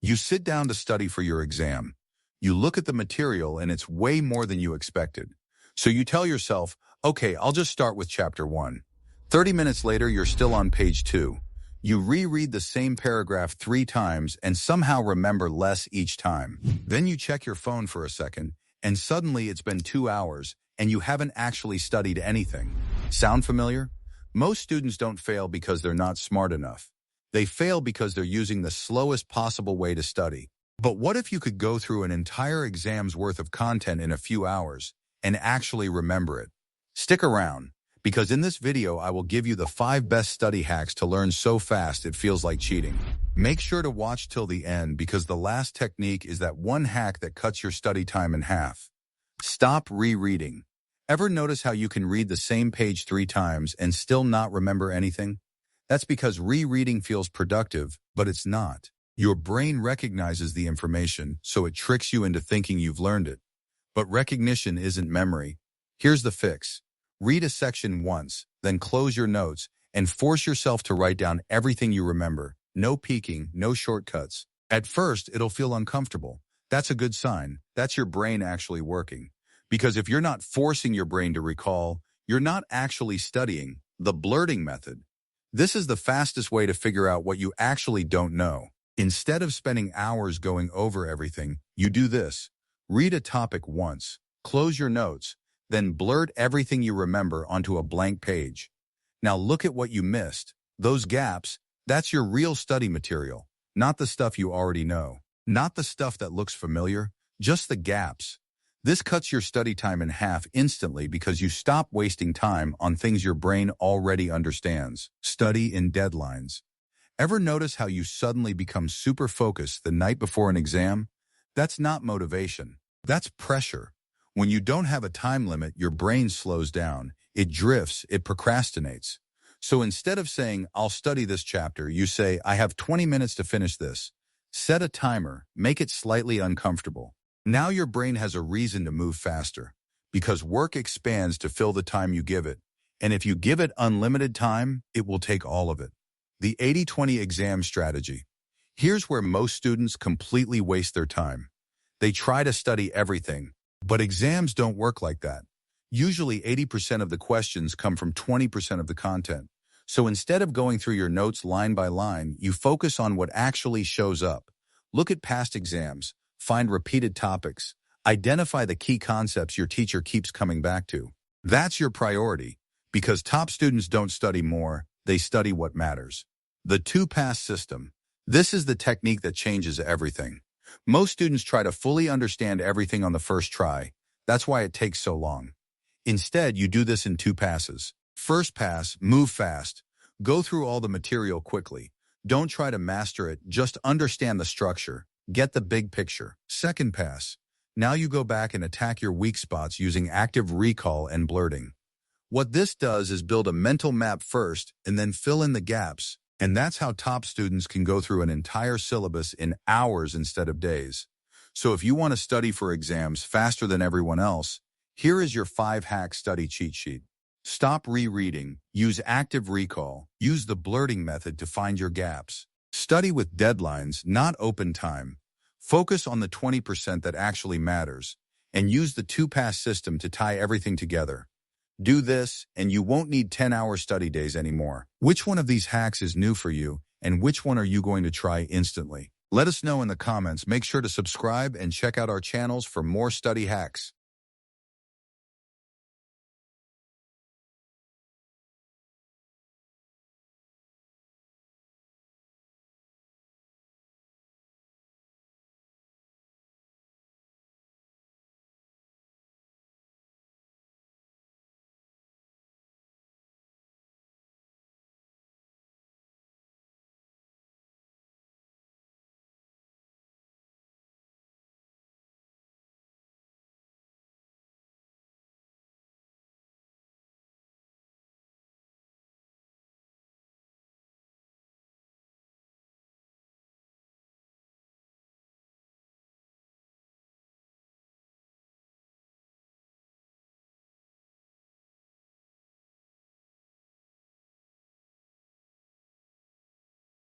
You sit down to study for your exam. You look at the material and it's way more than you expected. So you tell yourself, okay, I'll just start with chapter 1. 30 minutes later, you're still on page 2. You reread the same paragraph 3 times and somehow remember less each time. Then you check your phone for a second, and suddenly it's been 2 hours and you haven't actually studied anything. Sound familiar? Most students don't fail because they're not smart enough. They fail because they're using the slowest possible way to study. But what if you could go through an entire exam's worth of content in a few hours and actually remember it? Stick around, because in this video I will give you the 5 best study hacks to learn so fast it feels like cheating. Make sure to watch till the end, because the last technique is that one hack that cuts your study time in half. Stop rereading. Ever notice how you can read the same page 3 times and still not remember anything? That's because rereading feels productive, but it's not. Your brain recognizes the information, so it tricks you into thinking you've learned it. But recognition isn't memory. Here's the fix. Read a section once, then close your notes, and force yourself to write down everything you remember. No peeking, no shortcuts. At first, it'll feel uncomfortable. That's a good sign. That's your brain actually working. Because if you're not forcing your brain to recall, you're not actually studying. The blurting method. This is the fastest way to figure out what you actually don't know. Instead of spending hours going over everything, you do this. Read a topic once, close your notes, then blurt everything you remember onto a blank page. Now look at what you missed. Those gaps, that's your real study material, not the stuff you already know. Not the stuff that looks familiar, just the gaps. This cuts your study time in half instantly because you stop wasting time on things your brain already understands. Study in deadlines. Ever notice how you suddenly become super focused the night before an exam? That's not motivation. That's pressure. When you don't have a time limit, your brain slows down. It drifts, it procrastinates. So instead of saying, I'll study this chapter, you say, I have 20 minutes to finish this. Set a timer, make it slightly uncomfortable. Now your brain has a reason to move faster, because work expands to fill the time you give it. And if you give it unlimited time, it will take all of it. The 80-20 exam strategy. Here's where most students completely waste their time. They try to study everything, but exams don't work like that. Usually 80% of the questions come from 20% of the content. So instead of going through your notes line by line, you focus on what actually shows up. Look at past exams. Find repeated topics. Identify the key concepts your teacher keeps coming back to. That's your priority, because top students don't study more, they study what matters. The 2-pass system. This is the technique that changes everything. Most students try to fully understand everything on the first try. That's why it takes so long. Instead, you do this in 2 passes. First pass, move fast. Go through all the material quickly. Don't try to master it, just understand the structure. Get the big picture. Second pass. Now you go back and attack your weak spots using active recall and blurting. What this does is build a mental map first and then fill in the gaps. And that's how top students can go through an entire syllabus in hours instead of days. So if you want to study for exams faster than everyone else, here is your 5-hack study cheat sheet. Stop rereading. Use active recall. Use the blurting method to find your gaps. Study with deadlines, not open time. Focus on the 20% that actually matters, and use the 2-pass system to tie everything together. Do this, and you won't need 10-hour study days anymore. Which one of these hacks is new for you, and which one are you going to try instantly? Let us know in the comments. Make sure to subscribe and check out our channels for more study hacks.